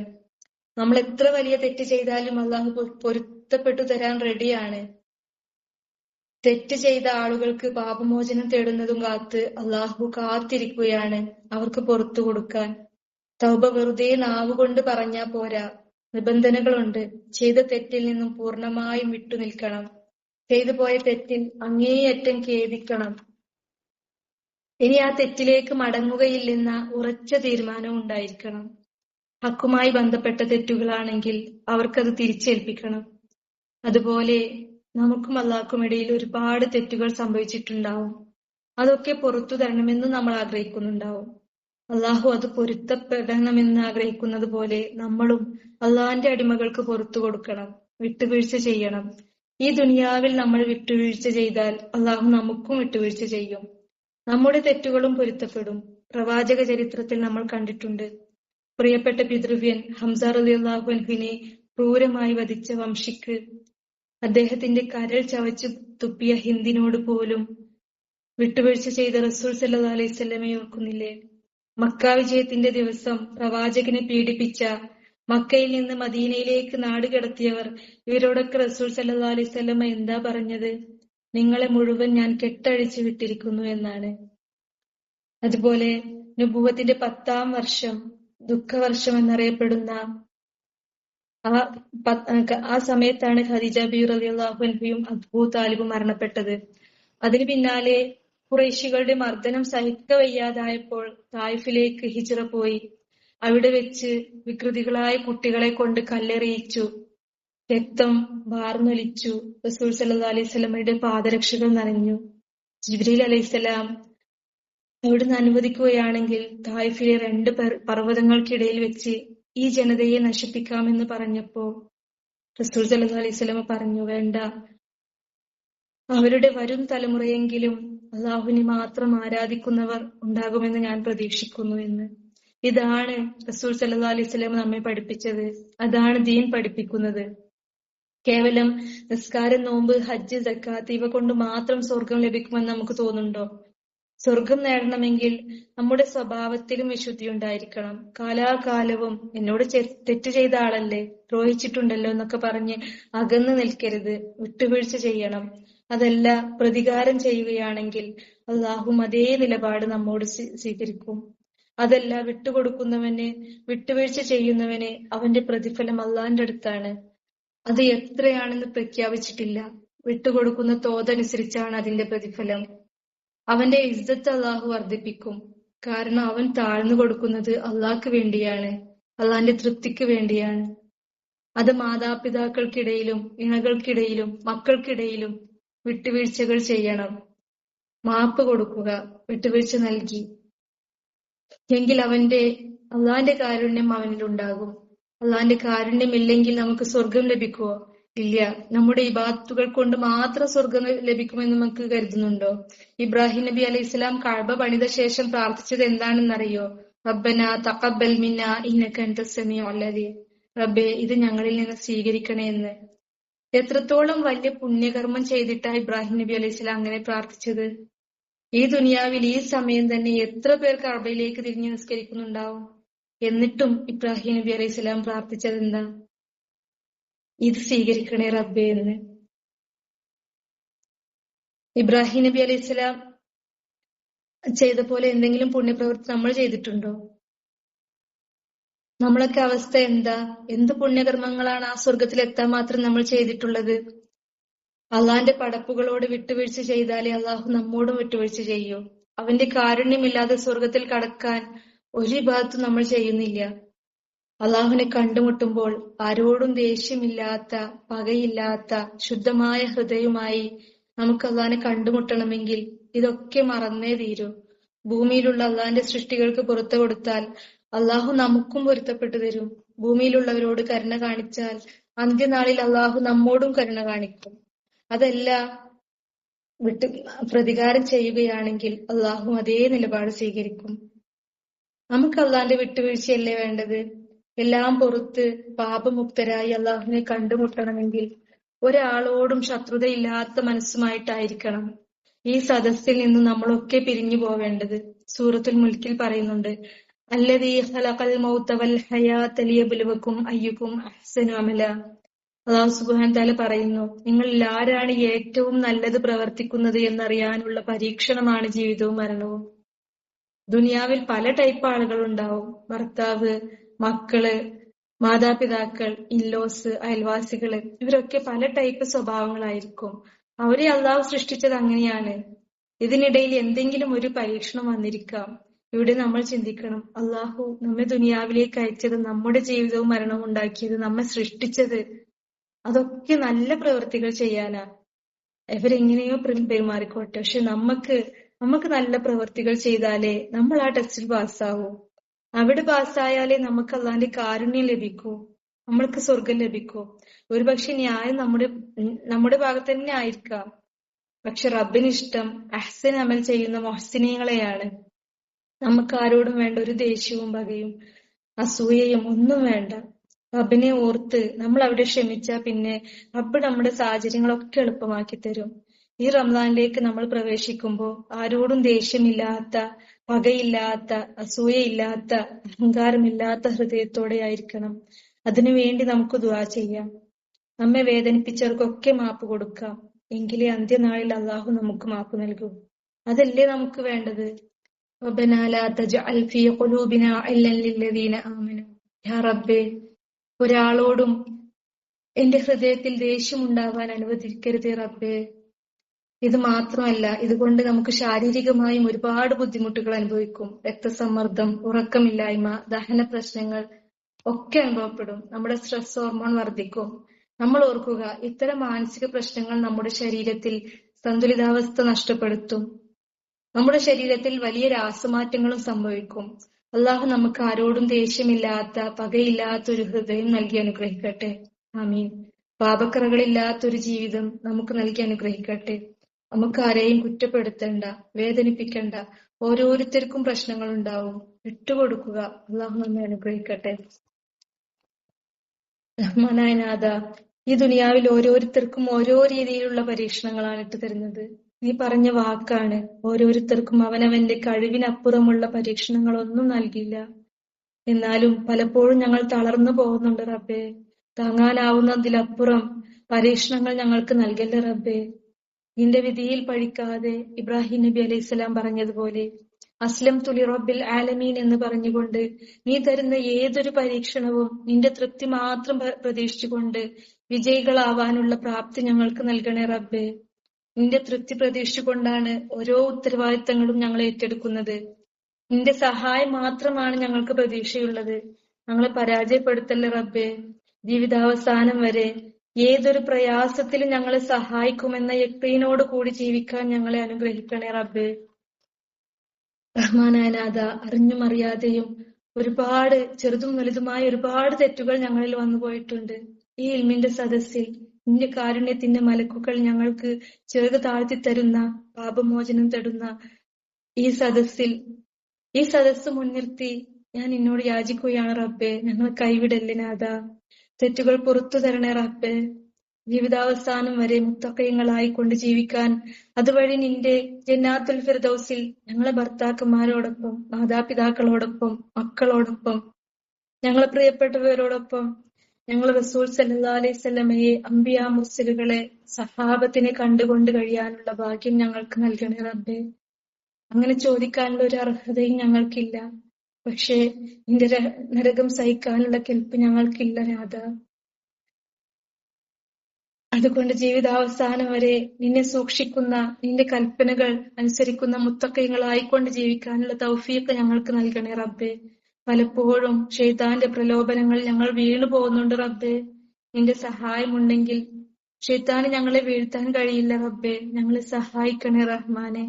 നമ്മൾ എത്ര വലിയ തെറ്റ് ചെയ്താലും അള്ളാഹു പൊരുത്തപ്പെട്ടു തരാൻ റെഡിയാണ്. തെറ്റ് ചെയ്ത ആളുകൾക്ക് പാപമോചനം തേടുന്നതും കാത്ത് അള്ളാഹു കാത്തിരിക്കുകയാണ് അവർക്ക് പുറത്തു കൊടുക്കാൻ. തൗബ വെറുതെ നാവുകൊണ്ട് പറഞ്ഞാ പോരാ, നിബന്ധനകളുണ്ട്. ചെയ്ത തെറ്റിൽ നിന്നും പൂർണ്ണമായും വിട്ടുനിൽക്കണം. ചെയ്തു പോയ തെറ്റിൽ അങ്ങേയറ്റം ഖേദിക്കണം. ഇനി ആ തെറ്റിലേക്ക് മടങ്ങുകയില്ലെന്ന ഉറച്ച തീരുമാനം ഉണ്ടായിരിക്കണം. ഹക്കുമായി ബന്ധപ്പെട്ട തെറ്റുകളാണെങ്കിൽ അവർക്കത് തിരിച്ചേൽപ്പിക്കണം. അതുപോലെ നമുക്കും അള്ളാഹ്ക്കും ഇടയിൽ ഒരുപാട് തെറ്റുകൾ സംഭവിച്ചിട്ടുണ്ടാവും. അതൊക്കെ പുറത്തു തരണമെന്ന് നമ്മൾ ആഗ്രഹിക്കുന്നുണ്ടാവും. അള്ളാഹു അത് പൊരുത്തപ്പെടണമെന്ന് ആഗ്രഹിക്കുന്നത് പോലെ നമ്മളും അള്ളാഹിന്റെ അടിമകൾക്ക് പുറത്തു കൊടുക്കണം, വിട്ടുവീഴ്ച ചെയ്യണം. ഈ ദുനിയാവിൽ നമ്മൾ വിട്ടുവീഴ്ച ചെയ്താൽ അള്ളാഹു നമുക്കും വിട്ടുവീഴ്ച ചെയ്യും. നമ്മുടെ തെറ്റുകളും പൊരുത്തപ്പെടും. പ്രവാചക ചരിത്രത്തിൽ നമ്മൾ കണ്ടിട്ടുണ്ട്. പ്രിയപ്പെട്ട പിതൃവ്യൻ ഹംസ റളിയല്ലാഹു അൻഹുവിനെ ക്രൂരമായി വധിച്ച വംശിക്ക് അദ്ദേഹത്തിന്റെ കരൾ ചവച്ചു തുപ്പിയ ഹിന്ദിനോട് പോലും വിട്ടുവീഴ്ച ചെയ്ത റസൂൽ സല്ലല്ലാഹു അലൈഹി വസല്ലമയെ ഓർക്കുന്നില്ലേ? മക്ക വിജയത്തിന്റെ ദിവസം പ്രവാചകനെ പീഡിപ്പിച്ച, മക്കയിൽ നിന്ന് മദീനയിലേക്ക് നാടുകടത്തിയവർ ഇവരോടൊക്കെ റസൂൽ സല്ലല്ലാഹു അലൈഹി വസല്ലമ എന്താ പറഞ്ഞത്? നിങ്ങളെ മുഴുവൻ ഞാൻ കെട്ടഴിച്ചു വിട്ടിരിക്കുന്നു എന്നാണ്. അതുപോലെ നുബുവത്തിന്റെ 10-ാം വർഷം, ദുഃഖവർഷം എന്നറിയപ്പെടുന്ന ആ സമയത്താണ് ഖദീജ ബീവി റളിയല്ലാഹു അൻഹയും അബൂ താലിബും മരണപ്പെട്ടത്. അതിനു പിന്നാലെ ഖുറൈശികളുടെ മർദ്ദനം സഹിക്കവയ്യാതായപ്പോൾ തായിഫിലേക്ക് ഹിജ്റ പോയി. അവിടെ വെച്ച് വികൃതികളായ കുട്ടികളെ കൊണ്ട് കല്ലെറിയിച്ചു. രക്തം വാർന്നൊലിച്ചു. റസൂൽ സല്ലല്ലാഹു അലൈഹി വസല്ലമയുടെ പാദരക്ഷകൾ നനഞ്ഞു. ജിബ്രീൽ അലൈഹിസ്സലാം അവിടുന്ന് അനുവദിക്കുകയാണെങ്കിൽ തായിഫിലെ 2 പർവ്വതങ്ങൾക്കിടയിൽ വെച്ച് ഈ ജനതയെ നശിപ്പിക്കാമെന്ന് പറഞ്ഞപ്പോ റസൂൽ സല്ലല്ലാഹു അലൈഹി വസല്ലമ പറഞ്ഞു, വേണ്ട, അവരുടെ വരും തലമുറയെങ്കിലും അള്ളാഹുവിനെ മാത്രം ആരാധിക്കുന്നവർ ഉണ്ടാകുമെന്ന് ഞാൻ പ്രതീക്ഷിക്കുന്നു എന്ന്. ഇതാണ് റസൂൽ സല്ലല്ലാഹു അലൈഹി വസല്ലം നമ്മെ പഠിപ്പിച്ചത്. അതാണ് ദീൻ പഠിപ്പിക്കുന്നത്. കേവലം നിസ്കാരം, നോമ്പ്, ഹജ്ജ്, സക്കാത്ത് ഇവ കൊണ്ട് മാത്രം സ്വർഗം ലഭിക്കുമെന്ന് നമുക്ക് തോന്നുന്നുണ്ടോ? സ്വർഗം നേടണമെങ്കിൽ നമ്മുടെ സ്വഭാവത്തിലും വിശുദ്ധി ഉണ്ടായിരിക്കണം. കാലാകാലവും എന്നോട് തെറ്റ് ചെയ്ത ആളല്ലേ, ദ്രോഹിച്ചിട്ടുണ്ടല്ലോ എന്നൊക്കെ പറഞ്ഞ് അകന്നു നിൽക്കരുത്. വിട്ടുവീഴ്ച ചെയ്യണം. അതല്ല, പ്രതികാരം ചെയ്യുകയാണെങ്കിൽ അള്ളാഹും അതേ നിലപാട് നമ്മോട് സ്വീകരിക്കും. അതല്ല, വിട്ടുകൊടുക്കുന്നവന്, വിട്ടുവീഴ്ച ചെയ്യുന്നവന് അവന്റെ പ്രതിഫലം അള്ളാന്റെ അടുത്താണ്. അത് എത്രയാണെന്ന് പ്രഖ്യാപിച്ചിട്ടില്ല. വിട്ടുകൊടുക്കുന്ന തോതനുസരിച്ചാണ് അതിന്റെ പ്രതിഫലം. അവന്റെ ഇസ്സത്ത് അള്ളാഹു വർദ്ധിപ്പിക്കും. കാരണം അവൻ താഴ്ന്നു കൊടുക്കുന്നത് അള്ളാഹ്ക്ക് വേണ്ടിയാണ്, അള്ളാന്റെ തൃപ്തിക്ക് വേണ്ടിയാണ്. അത് മാതാപിതാക്കൾക്കിടയിലും ഇണകൾക്കിടയിലും മക്കൾക്കിടയിലും വിട്ടുവീഴ്ചകൾ ചെയ്യണം. മാപ്പ് കൊടുക്കുക, വിട്ടുവീഴ്ച നൽകി എങ്കിൽ അള്ളാന്റെ കാരുണ്യം അവനിലുണ്ടാകും. അള്ളാന്റെ കാരുണ്യമില്ലെങ്കിൽ നമുക്ക് സ്വർഗം ലഭിക്കുമോ? ഇല്ല. നമ്മുടെ ഇബാദത്തുകൾ കൊണ്ട് മാത്രം സ്വർഗം ലഭിക്കുമെന്ന് നമുക്ക് കരുതുന്നുണ്ടോ? ഇബ്രാഹിം നബി അലൈഹി സ്വലാം കഅബ പണിത ശേഷം പ്രാർത്ഥിച്ചത് എന്താണെന്നറിയോ? റബ്ബന തഖബ്ബൽ മിന്ന ഇന്നക അൻതസ് സമീഉൽ അലീം. റബ്ബേ, ഇത് ഞങ്ങളിൽ നിന്ന് സ്വീകരിക്കണേ എന്ന്. എത്രത്തോളം വലിയ പുണ്യകർമ്മം ചെയ്തിട്ടാ ഇബ്രാഹിം നബി അലൈഹി സ്വലാം അങ്ങനെ പ്രാർത്ഥിച്ചത്? ഈ ദുനിയാവിൽ ഈ സമയം തന്നെ എത്ര പേർ കഅബയിലേക്ക് തിരിഞ്ഞു നിസ്കരിക്കുന്നുണ്ടാവും? എന്നിട്ടും ഇബ്രാഹിം നബി അലൈഹി സ്വലാം പ്രാർത്ഥിച്ചത് എന്താ? ഇത് സ്വീകരിക്കണേ റബ്ബേ എന്ന്. ഇബ്രാഹിം നബി അലൈഹി സ്വലാം ചെയ്ത പോലെ എന്തെങ്കിലും പുണ്യപ്രവൃത്തി നമ്മൾ ചെയ്തിട്ടുണ്ടോ? നമ്മളൊക്കെ അവസ്ഥ എന്താ? എന്ത് പുണ്യകർമ്മങ്ങളാണ് ആ സ്വർഗത്തിൽ എത്താൻ മാത്രം നമ്മൾ ചെയ്തിട്ടുള്ളത്? അള്ളാന്റെ പടപ്പുകളോട് വിട്ടുവീഴ്ച ചെയ്താലേ അള്ളാഹു നമ്മോടും വിട്ടുവീഴ്ച ചെയ്യൂ. അവന്റെ കാരുണ്യമില്ലാതെ സ്വർഗത്തിൽ കടക്കാൻ ഒരു ഇബാദത്തും നമ്മൾ ചെയ്യുന്നില്ല. അള്ളാഹുവിനെ കണ്ടുമുട്ടുമ്പോൾ ആരോടും ദേഷ്യമില്ലാത്ത, പകയില്ലാത്ത, ശുദ്ധമായ ഹൃദയവുമായി നമുക്ക് അള്ളാഹിനെ കണ്ടുമുട്ടണമെങ്കിൽ ഇതൊക്കെ മറന്നേ തീരൂ. ഭൂമിയിലുള്ള അള്ളാഹിന്റെ സൃഷ്ടികൾക്ക് പുറത്തു കൊടുത്താൽ അള്ളാഹു നമുക്കും പൊരുത്തപ്പെട്ടു തരും. ഭൂമിയിലുള്ളവരോട് കരുണ കാണിച്ചാൽ അന്ത്യനാളിൽ അള്ളാഹു നമ്മോടും കരുണ കാണിക്കും. അതല്ല, പ്രതികാരം ചെയ്യുകയാണെങ്കിൽ അള്ളാഹു അതേ നിലപാട് സ്വീകരിക്കും. നമുക്ക് അള്ളാഹിന്റെ വിട്ടുവീഴ്ചയല്ലേ വേണ്ടത്? എല്ലാം പൊറുത്ത് പാപമുക്തരായി അള്ളാഹുവിനെ കണ്ടുമുട്ടണമെങ്കിൽ ഒരാളോടും ശത്രുതയില്ലാത്ത മനസ്സുമായിട്ടായിരിക്കണം ഈ സദസ്സിൽ നിന്ന് നമ്മളൊക്കെ പിരിഞ്ഞു പോവേണ്ടത്. സൂറത്തുൽ മുൽക്കിൽ പറയുന്നുണ്ട്, അല്ലദീ ഖലഖൽ മൗത വൽ ഹയാത ലിയബ്ലുവക്കും അയ്യുക്കും അഹ്സനു അമല. അല്ലാഹു സുബ്ഹാനഹു തആല പറയുന്നു, നിങ്ങളിൽ ആരാണ് ഏറ്റവും നല്ലത് പ്രവർത്തിക്കുന്നത് എന്നറിയാനുള്ള പരീക്ഷണമാണ് ജീവിതവും മരണവും. ദുനിയാവിൽ പല ടൈപ്പ് ആളുകൾ ഉണ്ടാവും. ഭർത്താവ്, മക്കള്, മാതാപിതാക്കൾ, ഇൻലോസ്, അയൽവാസികള്, ഇവരൊക്കെ പല ടൈപ്പ് സ്വഭാവങ്ങളായിരിക്കും. അവരെ അള്ളാഹു സൃഷ്ടിച്ചത് അങ്ങനെയാണ്. ഇതിനിടയിൽ എന്തെങ്കിലും ഒരു പരീക്ഷണം വന്നിരിക്കാം. ഇവിടെ നമ്മൾ ചിന്തിക്കണം, അള്ളാഹു നമ്മെ ദുനിയാവിലേക്ക് അയച്ചത്, നമ്മുടെ ജീവിതവും മരണവും ഉണ്ടാക്കിയത്, നമ്മെ സൃഷ്ടിച്ചത് അതൊക്കെ നല്ല പ്രവൃത്തികൾ ചെയ്യാനാ. ഇവരെങ്ങനെയോ പെരുമാറിക്കോട്ടെ, പക്ഷെ നമുക്ക് നല്ല പ്രവൃത്തികൾ ചെയ്താലേ നമ്മൾ ആ ടെസ്റ്റിൽ പാസ്സാവൂ. അവിടെ പാസ്സായാലേ നമുക്ക് അള്ളാന്റെ കാരുണ്യം ലഭിക്കൂ, നമ്മൾക്ക് സ്വർഗം ലഭിക്കൂ. ഒരുപക്ഷെ ന്യായം നമ്മുടെ ഭാഗത്ത് തന്നെ ആയിരിക്കാം. പക്ഷെ റബ്ബിന് ഇഷ്ടം അഹ്സൻ അമൽ ചെയ്യുന്ന മുഹ്സിനീങ്ങളെയാണ്. നമുക്ക് ആരോടും വേണ്ട ഒരു ദേഷ്യവും പകയും അസൂയയും ഒന്നും വേണ്ട. റബ്ബിനെ ഓർത്ത് നമ്മൾ അവിടെ ക്ഷമിച്ചാ പിന്നെ റബ്ബ് നമ്മുടെ സാഹചര്യങ്ങളൊക്കെ എളുപ്പമാക്കി തരും. ഈ റമദാനിലേക്ക് നമ്മൾ പ്രവേശിക്കുമ്പോൾ ആരോടും ദേഷ്യമില്ലാത്ത, പകയില്ലാത്ത, അസൂയയില്ലാത്ത, അഹങ്കാരമില്ലാത്ത ഹൃദയത്തോടെ ആയിരിക്കണം. അതിനുവേണ്ടി നമുക്ക് ദുആ ചെയ്യാം. നമ്മെ വേദനിപ്പിച്ചവർക്കൊക്കെ മാപ്പ് കൊടുക്കാം. എങ്കിലേ അന്ത്യനാളിൽ അള്ളാഹു നമുക്ക് മാപ്പ് നൽകൂ. അതല്ലേ നമുക്ക് വേണ്ടത്. റബ്ബനാ ലാ തജ്അൽ ഫീ ഖുലൂബിനാ ഇല്ലൻ ലില്ലദീന ആമനൂ. യാ റബ്ബേ, ഒരാളോടും എന്റെ ഹൃദയത്തിൽ ദേഷ്യമുണ്ടാവാൻ അനുവദിക്കരുതേ റബ്ബേ. ഇത് മാത്രമല്ല, ഇതുകൊണ്ട് നമുക്ക് ശാരീരികമായും ഒരുപാട് ബുദ്ധിമുട്ടുകൾ അനുഭവിക്കും. രക്തസമ്മർദ്ദം, ഉറക്കമില്ലായ്മ, ദഹന പ്രശ്നങ്ങൾ ഒക്കെ അനുഭവപ്പെടും. നമ്മുടെ സ്ട്രെസ് ഹോർമോൺ വർദ്ധിക്കും. നമ്മൾ ഓർക്കുക, ഇത്തരം മാനസിക പ്രശ്നങ്ങൾ നമ്മുടെ ശരീരത്തിൽ സന്തുലിതാവസ്ഥ നഷ്ടപ്പെടുത്തും. നമ്മുടെ ശരീരത്തിൽ വലിയ രാസമാറ്റങ്ങളും സംഭവിക്കും. അള്ളാഹു നമുക്ക് ആരോടും ദേഷ്യമില്ലാത്ത, പകയില്ലാത്ത ഒരു ഹൃദയം നൽകി അനുഗ്രഹിക്കട്ടെ. ആമീൻ. പാപക്കറകളില്ലാത്തൊരു ജീവിതം നമുക്ക് നൽകി അനുഗ്രഹിക്കട്ടെ. നമുക്ക് ആരെയും കുറ്റപ്പെടുത്തണ്ട, വേദനിപ്പിക്കണ്ട. ഓരോരുത്തർക്കും പ്രശ്നങ്ങൾ ഉണ്ടാവും. വിട്ടുകൊടുക്കുക. അള്ളാഹു നമ്മെ അനുഗ്രഹിക്കട്ടെ. റഹ്മാനായ നാഥ, ഈ ദുനിയാവിൽ ഓരോരുത്തർക്കും ഓരോ രീതിയിലുള്ള പരീക്ഷണങ്ങളാണ് ഇട്ട് തരുന്നത്. നീ പറഞ്ഞ വാക്കാണ്, ഓരോരുത്തർക്കും അവനവന്റെ കഴിവിനപ്പുറമുള്ള പരീക്ഷണങ്ങളൊന്നും നൽകില്ല. എന്നാലും പലപ്പോഴും ഞങ്ങൾ തളർന്നു പോകുന്നുണ്ട് റബ്ബേ. താങ്ങാനാവുന്നതിലപ്പുറം പരീക്ഷണങ്ങൾ ഞങ്ങൾക്ക് നൽകല്ലേ റബ്ബേ. നിന്റെ വിധിയിൽ പഴിക്കാതെ ഇബ്രാഹിം നബി അലൈഹിസ്സലാം പറഞ്ഞതുപോലെ അസ്ലം തുലി റബ്ബിൽ ആലമീൻ എന്ന് പറഞ്ഞുകൊണ്ട് നീ തരുന്ന ഏതൊരു പരീക്ഷണവും നിന്റെ തൃപ്തി മാത്രം പ്രതീക്ഷിച്ചുകൊണ്ട് വിജയികളാവാനുള്ള പ്രാപ്തി ഞങ്ങൾക്ക് നൽകണേ റബ്ബേ. നിന്റെ തൃപ്തി പ്രതീക്ഷിച്ചുകൊണ്ടാണ് ഓരോ ഉത്തരവാദിത്തങ്ങളും ഞങ്ങൾ ഏറ്റെടുക്കുന്നത്. നിന്റെ സഹായം മാത്രമാണ് ഞങ്ങൾക്ക് പ്രതീക്ഷയുള്ളത്. ഞങ്ങളെ പരാജയപ്പെടുത്തല്ലേ റബ്ബേ. ജീവിതാവസാനം വരെ ഏതൊരു പ്രയാസത്തിലും ഞങ്ങളെ സഹായിക്കുമെന്ന യഖീനോട് കൂടി ജീവിക്കാൻ ഞങ്ങളെ അനുഗ്രഹിക്കണേ റബ്ബേ. റഹ്മാനായ നാഥ, അറിഞ്ഞും അറിയാതെയും ഒരുപാട് ചെറുതും വലുതുമായ ഒരുപാട് തെറ്റുകൾ ഞങ്ങളിൽ വന്നു പോയിട്ടുണ്ട്. ഈ ഇൽമിന്റെ സദസ്സിൽ നിന്റെ കാരുണ്യത്തിന്റെ മലക്കുകൾ ഞങ്ങൾക്ക് ചെറുത് താഴ്ത്തി തരുന്ന, പാപമോചനം തരുന്ന ഈ സദസ്സ് മുൻനിർത്തി ഞാൻ നിന്നോട് യാചിക്കുകയാണ് റബ്ബേ. ഞങ്ങളെ കൈവിടല്ലേ നാഥ. തെറ്റുകൾ പുറത്തു തരണേ റബ്ബേ. ജീവിതാവസാനം വരെ മുത്തഖീങ്ങളായി കൊണ്ട് ജീവിക്കാൻ, അതുവഴി നിന്റെ ജന്നാത്തുൽ ഫിർദൗസിൽ ഞങ്ങളെ ഭർത്താക്കന്മാരോടൊപ്പം, മാതാപിതാക്കളോടൊപ്പം, മക്കളോടൊപ്പം, ഞങ്ങളെ പ്രിയപ്പെട്ടവരോടൊപ്പം, ഞങ്ങൾ റസൂൽ സല്ലല്ലാഹു അലൈഹി വസല്ലമയെ, അംബിയാ മുർസലുകളെ, സഹാബത്തിനെ കണ്ടുകൊണ്ട് കഴിയാനുള്ള ഭാഗ്യം ഞങ്ങൾക്ക് നൽകണേ റബ്ബേ. അങ്ങനെ ചോദിക്കാനുള്ള ഒരു അർഹതയും ഞങ്ങൾക്കില്ല. പക്ഷേ നിന്റെ നരകം സഹിക്കാനുള്ള കെൽപ്പ് ഞങ്ങൾക്കില്ല നാഥ. അതുകൊണ്ട് ജീവിതാവസാനം വരെ നിന്നെ സൂക്ഷിക്കുന്ന, നിന്റെ കൽപ്പനകൾ അനുസരിക്കുന്ന മുത്തഖീങ്ങളായിക്കൊണ്ട് ജീവിക്കാനുള്ള തൗഫീഖ് ഞങ്ങൾക്ക് നൽകണേ റബ്ബേ. പലപ്പോഴും ശൈത്താന്റെ പ്രലോഭനങ്ങൾ ഞങ്ങൾ വീണു പോകുന്നുണ്ട് റബ്ബേ. നിന്റെ സഹായമുണ്ടെങ്കിൽ ശൈത്താന് ഞങ്ങളെ വീഴ്ത്താൻ കഴിയില്ല റബ്ബേ. ഞങ്ങളെ സഹായിക്കണേ റഹ്മാനെ.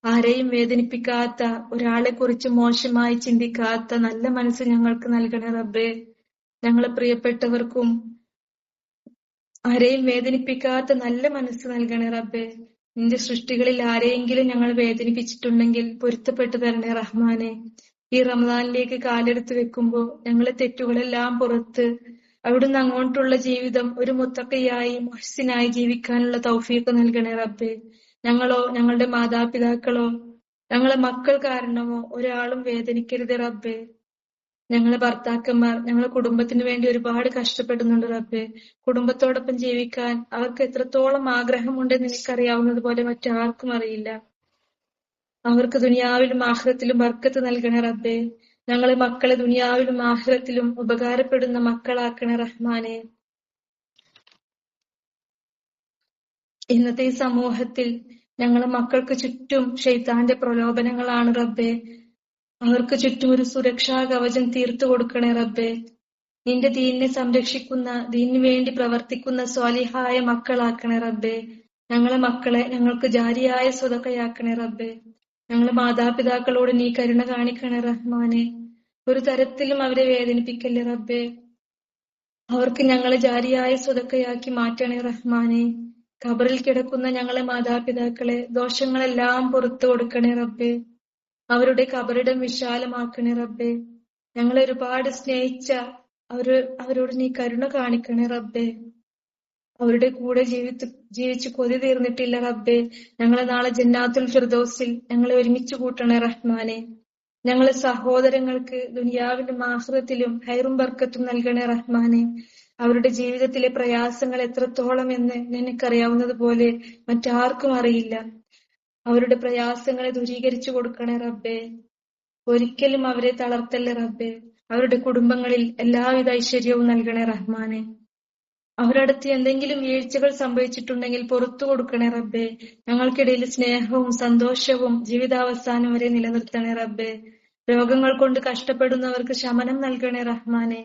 ആരെയും വേദനിപ്പിക്കാത്ത, ഒരാളെ കുറിച്ച് മോശമായി ചിന്തിക്കാത്ത നല്ല മനസ്സ് ഞങ്ങൾക്ക് നൽകണേ റബ്ബേ. ഞങ്ങളെ പ്രിയപ്പെട്ടവർക്കും ആരെയും വേദനിപ്പിക്കാത്ത നല്ല മനസ്സ് നൽകണേ റബ്ബേ. നിന്റെ സൃഷ്ടികളിൽ ആരെയെങ്കിലും ഞങ്ങൾ വേദനിപ്പിച്ചിട്ടുണ്ടെങ്കിൽ പൊരുത്തപ്പെട്ടു തരണേ റഹ്മാനെ. ഈ റമദാനിലേക്ക് കാലെടുത്ത് വെക്കുമ്പോ ഞങ്ങളെ തെറ്റുകളെല്ലാം പുറത്ത് അവിടുന്ന് അങ്ങോട്ടുള്ള ജീവിതം ഒരു മുത്തഖിയായി, മുഹ്സിനായി ജീവിക്കാനുള്ള തൗഫീഖ് നൽകണേ റബ്ബേ. ഞങ്ങളോ ഞങ്ങളുടെ മാതാപിതാക്കളോ ഞങ്ങളെ മക്കൾ കാരണമോ ഒരാളും വേദനിക്കരുത് റബ്ബേ. ഞങ്ങളെ ഭർത്താക്കന്മാർ ഞങ്ങളെ കുടുംബത്തിന് വേണ്ടി ഒരുപാട് കഷ്ടപ്പെടുന്നുണ്ട് റബ്ബേ. കുടുംബത്തോടൊപ്പം ജീവിക്കാൻ അവർക്ക് എത്രത്തോളം ആഗ്രഹമുണ്ടെന്ന് എനിക്കറിയാവുന്നത് പോലെ മറ്റാർക്കും അറിയില്ല. അവർക്ക് ദുനിയാവിലും ആഖിറത്തിലും ബർക്കത്ത് നൽകണേ റബ്ബേ. ഞങ്ങളെ മക്കളെ ദുനിയാവിലും ആഖിറത്തിലും ഉപകാരപ്പെടുന്ന മക്കളാക്കണേ റഹ്മാനെ. ഇന്നത്തെ ഈ സമൂഹത്തിൽ ഞങ്ങളെ മക്കൾക്ക് ചുറ്റും ശൈത്താന്റെ പ്രലോഭനങ്ങളാണ് റബ്ബേ. അവർക്ക് ചുറ്റും ഒരു സുരക്ഷാ കവചം തീർത്തു കൊടുക്കണേ റബ്ബേ. നിന്റെ ദീനിനെ സംരക്ഷിക്കുന്ന, ദീനിനു വേണ്ടി പ്രവർത്തിക്കുന്ന സ്വാലിഹായ മക്കളാക്കണേ റബ്ബേ. ഞങ്ങളെ മക്കളെ ഞങ്ങൾക്ക് ജാരിയായ സ്വതക്കയാക്കണേ റബ്ബേ. ഞങ്ങളെ മാതാപിതാക്കളോട് നീ കരുണ കാണിക്കണേ റഹ്മാനെ. ഒരു തരത്തിലും അവരെ വേദനിപ്പിക്കല്ലേ റബ്ബേ. അവർക്ക് ഞങ്ങളെ ജാരിയായ സ്വതക്കയാക്കി മാറ്റണേ റഹ്മാനെ. ഖബറിൽ കിടക്കുന്ന ഞങ്ങളെ മാതാപിതാക്കളെ ദോഷങ്ങളെല്ലാം പുറത്തു കൊടുക്കണേ റബ്ബേ. അവരുടെ ഖബറിടം വിശാലമാക്കണേ റബ്ബേ. ഞങ്ങളെ ഒരുപാട് സ്നേഹിച്ച അവരോട് നീ കരുണ കാണിക്കണേ റബ്ബേ. അവരുടെ കൂടെ ജീവിച്ചു കൊതി തീർന്നിട്ടില്ല റബ്ബേ. ഞങ്ങളെ നാളെ ജന്നാത്തുൽ ഫിർദൗസിൽ ഞങ്ങളെ ഒരുമിച്ച് കൂട്ടണേ റഹ്മാനെ. ഞങ്ങളെ സഹോദരങ്ങൾക്ക് ദുനിയാവിലും ആഖിറത്തിലും ഹൈറും ബർക്കത്തും നൽകണേ റഹ്മാനെ. അവരുടെ ജീവിതത്തിലെ പ്രയാസങ്ങൾ എത്രത്തോളം എന്ന് നിനക്കറിയാവുന്നത് പോലെ മറ്റാർക്കും അറിയില്ല. അവരുടെ പ്രയാസങ്ങളെ ദൂരീകരിച്ചു കൊടുക്കണേ റബ്ബേ. ഒരിക്കലും അവരെ തളർത്തല്ലേ റബ്ബേ. അവരുടെ കുടുംബങ്ങളിൽ എല്ലാവിധ ഐശ്വര്യവും നൽകണേ റഹ്മാനെ. അവരടുത്ത് എന്തെങ്കിലും വീഴ്ചകൾ സംഭവിച്ചിട്ടുണ്ടെങ്കിൽ പുറത്തു കൊടുക്കണേ റബ്ബേ. ഞങ്ങൾക്കിടയിൽ സ്നേഹവും സന്തോഷവും ജീവിതാവസാനം വരെ നിലനിർത്തണേ റബ്ബേ. രോഗങ്ങൾ കൊണ്ട് കഷ്ടപ്പെടുന്നവർക്ക് ശമനം നൽകണേ റഹ്മാനെ.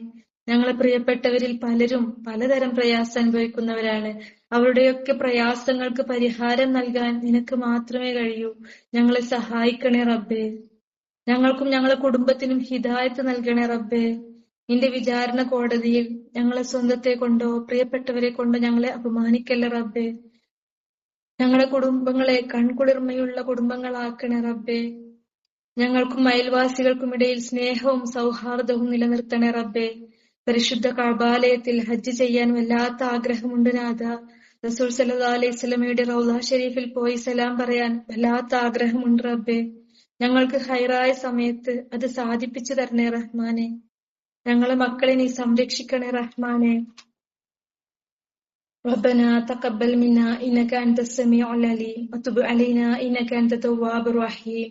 ഞങ്ങളെ പ്രിയപ്പെട്ടവരിൽ പലരും പലതരം പ്രയാസം അനുഭവിക്കുന്നവരാണ്. അവരുടെയൊക്കെ പ്രയാസങ്ങൾക്ക് പരിഹാരം നൽകാൻ നിനക്ക് മാത്രമേ കഴിയൂ. ഞങ്ങളെ സഹായിക്കണേ റബ്ബേ. ഞങ്ങൾക്കും ഞങ്ങളെ കുടുംബത്തിനും ഹിദായത്ത് നൽകണേ റബ്ബേ. നിന്റെ വിചാരണ കോടതിയിൽ ഞങ്ങളെ സ്വന്തത്തെ കൊണ്ടോ പ്രിയപ്പെട്ടവരെ കൊണ്ടോ ഞങ്ങളെ അപമാനിക്കല്ല റബ്ബേ. ഞങ്ങളുടെ കുടുംബങ്ങളെ കൺകുളിർമയുള്ള കുടുംബങ്ങളാക്കണേ റബ്ബേ. ഞങ്ങൾക്കും അയൽവാസികൾക്കും ഇടയിൽ സ്നേഹവും സൗഹാർദ്ദവും നിലനിർത്തണേ റബ്ബേ. പരിശുദ്ധ കഅബാലയത്തിൽ ഹജ്ജ് ചെയ്യാൻ വല്ലാത്ത ആഗ്രഹമുണ്ട് നാഥ. റസൂൽ സല്ലല്ലാഹു അലൈഹി വസല്ലമയുടെ റൗള ഷരീഫിൽ പോയി സലാം പറയാൻ വല്ലാത്ത ആഗ്രഹമുണ്ട് റബ്ബേ. ഞങ്ങൾക്ക് ഹൈറായ സമയത്ത് അത് സാധിപ്പിച്ചു തരണേ റഹ്മാനെ. ഞങ്ങളെ മക്കളെ നീ സംരക്ഷിക്കണേ റഹ്മാനെ. ربنا تقبل منا إنك أنت السميع العليم وتب علينا إنك أنت التواب الرحيم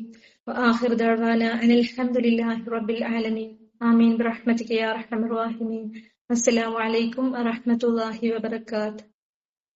وآخر دعوانا أن الحمد لله رب العالمين آمين برحمتك يا أرحم الراحمين. السلام عليكم ورحمة الله وبركاته.